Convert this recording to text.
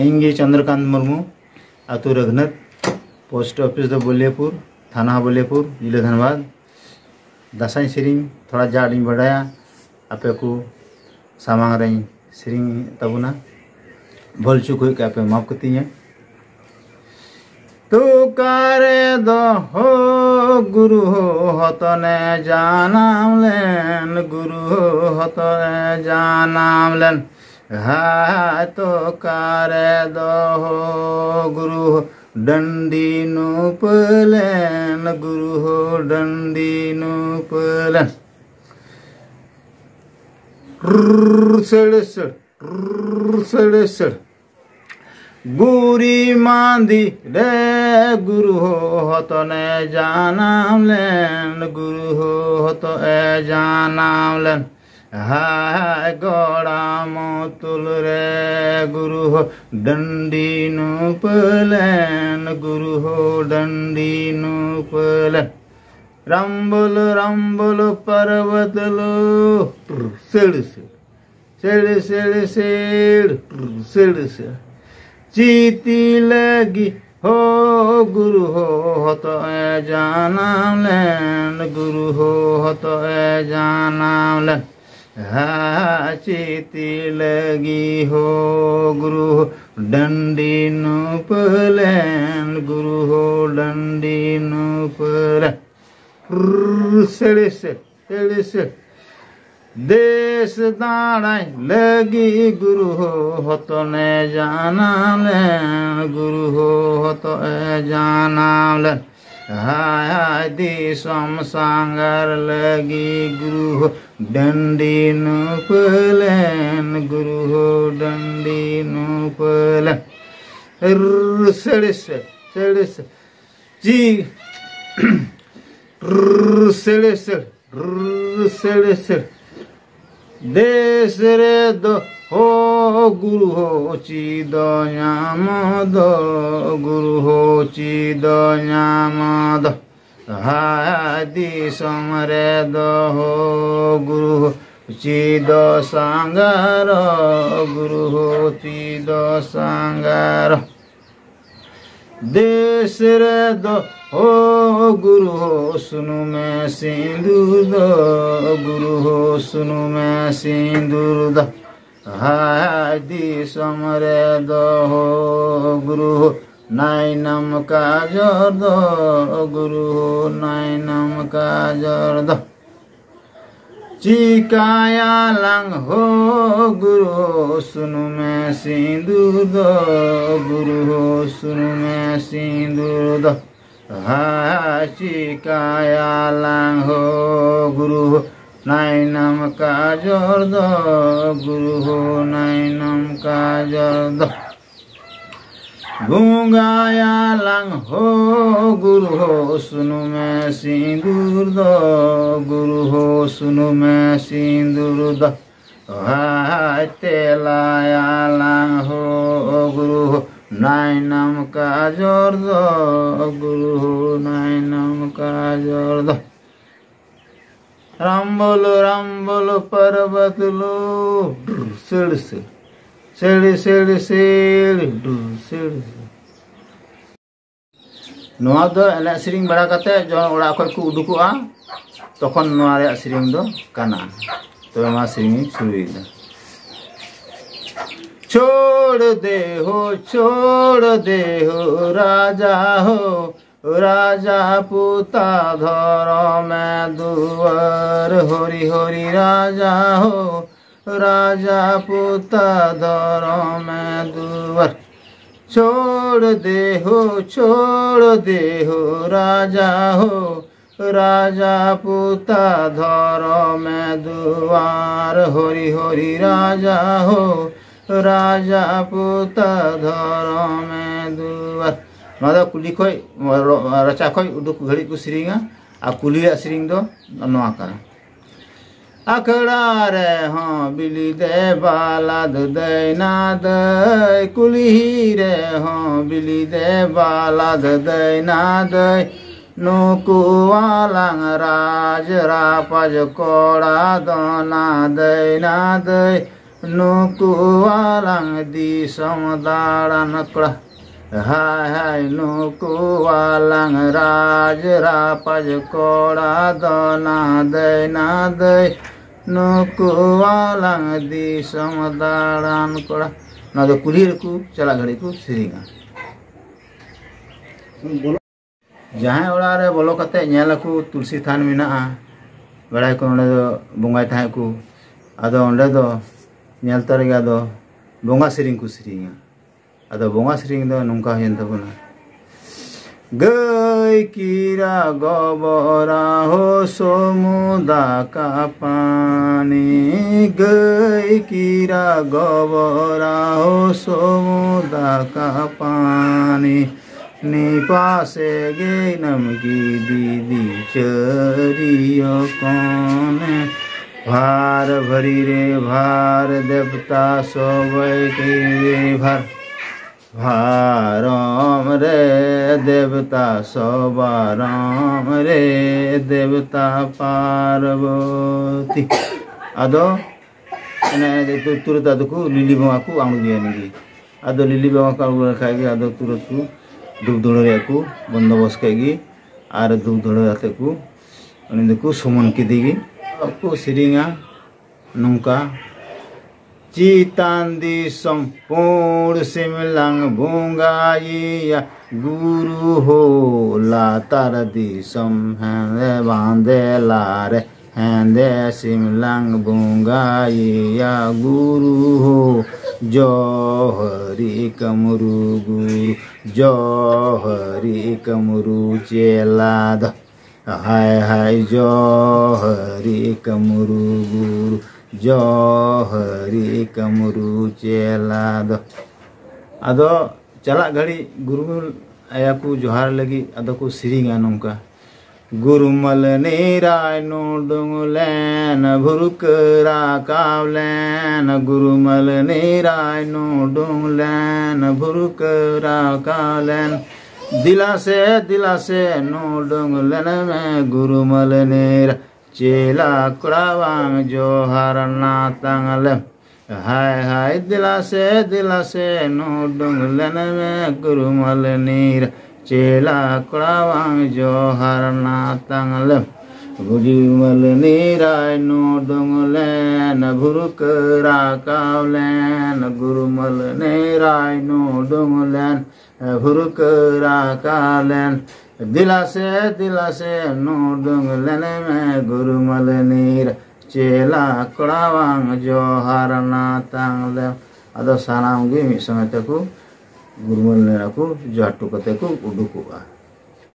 इंगे Chandrakant Murmu आतु Raghunath post office दो बोलियापुर थाना बोलियापुर जिला धनबाद दासाई सेरिंग थोड़ा जाड़ी बढ़ाया आपे को सामांग रही सेरिंग तबुना भल चुक हुई आपे माफ करती हैं तो कारे दो हो गुरु हो हतने जानम लेन गुरु हो हतने जानम लेन हा तो कारे दो हो गुरु हो डंडी नुपलेन गुरु हो डंडी नुपलेन सड़ सड़ गुरी मांदी रे गुरु हो हतने जानम लेन गुरु हो हतो ए जानम लेन हाय गोड़ा मोतुल रे गुरु हो डंडी नुपलेन गुरु हो डंडी नुपलेन रंबुल पर्वत लो सेड़ सेड़ सेड़ सेड़ सेड़ सेड़ चीती लगी हो गुरु हो हतो ए जानम लेन गुरु हो हतो ए जानम लेन हा चीती लगी हो गुरु हो डंडी नुपलेन गुरु हो डंडी नुपलेन सेड़ सेड़ सेड़ देश दाड़ाई लगी गुरु हो हतो ने जानम लेन गुरु हो हतो ए जानम लेन हाय हाय दिसम सांगर लगी गुरु हो डंडी नुपलेन गुरु हो डंडी नुपलेन सेड़ सेड़ जी सेड़ सेड़ सेड़ देश रे दो हो गुरु हो चिदो न्याम दो गुरु हो चिदो न्याम दो हाय दिसम रे दो हो गुरु हो चिदो सांगार गुरु हो चिदो सांगार देश रे दो हो गुरु हो सुनु मैं सिंदूर दो गुरु हो सुनु मैं सिंदूर दो हाय दिसम रे दो हो गुरु हो नाइनम काजर दो गुरु हो नाइनम काजर दो चिकाया लंग हो गुरु हो सुनु मैं सिंदूर दो गुरु हो सुनु मैं सिंदूर दो हा चिकाया लंग हो गुरु हो नाइनम काजर दो गुरु हो नाइनम काजर दो गूंगाया लंग हो गुरु हो सुनु मैं सिंदूर दो गुरु हो सुनु मैं सिंदूर दो हाय तेलाया लंग हो गुरु हो नाइनम काजर दो गुरु हो नाइनम काजर दो रंबुल पर्वत लो सेड़ सेड़ सेड़ सेड़ सेड़ सेड़ नोआ दो एने सेरिंग बड़ा कते जो ओड़ा खय को उडुकुआ तखन नोआ रे सेरिंग दो काना तो मा सेरिंग शुरुइदा छोड़ दे हो राजा पुता धर में दुआर होरी होरी राजा हो राजा पुता धर में दुआर छोड़ दे हो राजा पुता धर में दुआर होरी होरी राजा हो राजा पुता धर में दुआर नोदा कुली खय रचा खय उडुक घड़ी को सेरिंगा आ कुली सेरिंग दो नोआ काना अखड़ा रे हाँ बिली दे बाला दे ना दे कुली रे हाँ बिली दे बाला दे ना दे नुकुवालांग राज रापज कोड़ा दोना दे ना दे nuku walang disom daran kura hai hai nuku walang raj rapaj kora dona dai na dai nuku walang disom daran kura na do kulir ku chala घड़ी ku seringa जहाँ ओड़ा रे बोलो कते नेल को तुलसी थान मेना बड़ाई को ओंडे दो बोंगाय थाय को आदो ओंडे दो नेल तर गे आदो बोंगा सेरिंग को सेरिंगा आदो बोंगा सेरिंग दो नोंका हेन तबना गई कीरा गोबरा हो समुदा का पानी गई कीरा गोबरा हो समुदा का पानी निपासे गे नमकी दीदी चरियो कौन भार भरी रे भार देवता सोवे के भार भाराम रे देवता सोबाराम रे देवता पार्वती आदो तुरंत आदो को लिली बंगा को आंगू दिया नहीं आदो लिली बंगा को आंगू रखा गया आदो तुरंत को धूप धुड़े को बंदोबस्त करेगी और धूप धुड़े को उन्हें को सुमन की देगी आपको सिरिंगा नौका चितांदी संपूर्ण सिमलंग बुंगाइया गुरु हो लातार दिसम हैंदे बांधे लारे हैंदे सिमलंग बुंगाइया गुरु हो जो हरि कमरु गुरु जो हरि कमरु चेलाद हाय हाय जो हरि कमरु गुरु जो हरि कमरु चेलाद आदो चला घड़ी गुरु आया को जोहार लगी आदो को सिरिंगा नौका गुरुमल निराय नोडुंगलेन भुरुकरा कावलेन गुरुमल निराय नोडुंगलेन भुरुकरा कावलेन दिला से नोडुंगलेन में गुरुमल निरा चेला कुड़ावांग जोहार नातांगले हाय हाय दिला से नोडुंगलेन में गुरुमल निरा चेला कुड़ावांग जोहार नातांगले गुरुमल निराय नोडुंगलेन भुरुकरा कावलेन गुरुमल निराय नोडुंगलेन भुरुकरा कावलेन दिला से नोडुंगलेन में गुरुमल निरा चेला कुड़ावांग जोहार नातांगले आदो सानाम गे मिद संगे तको गुरुमल निरा को जोहार टुकते को उडुकुआ।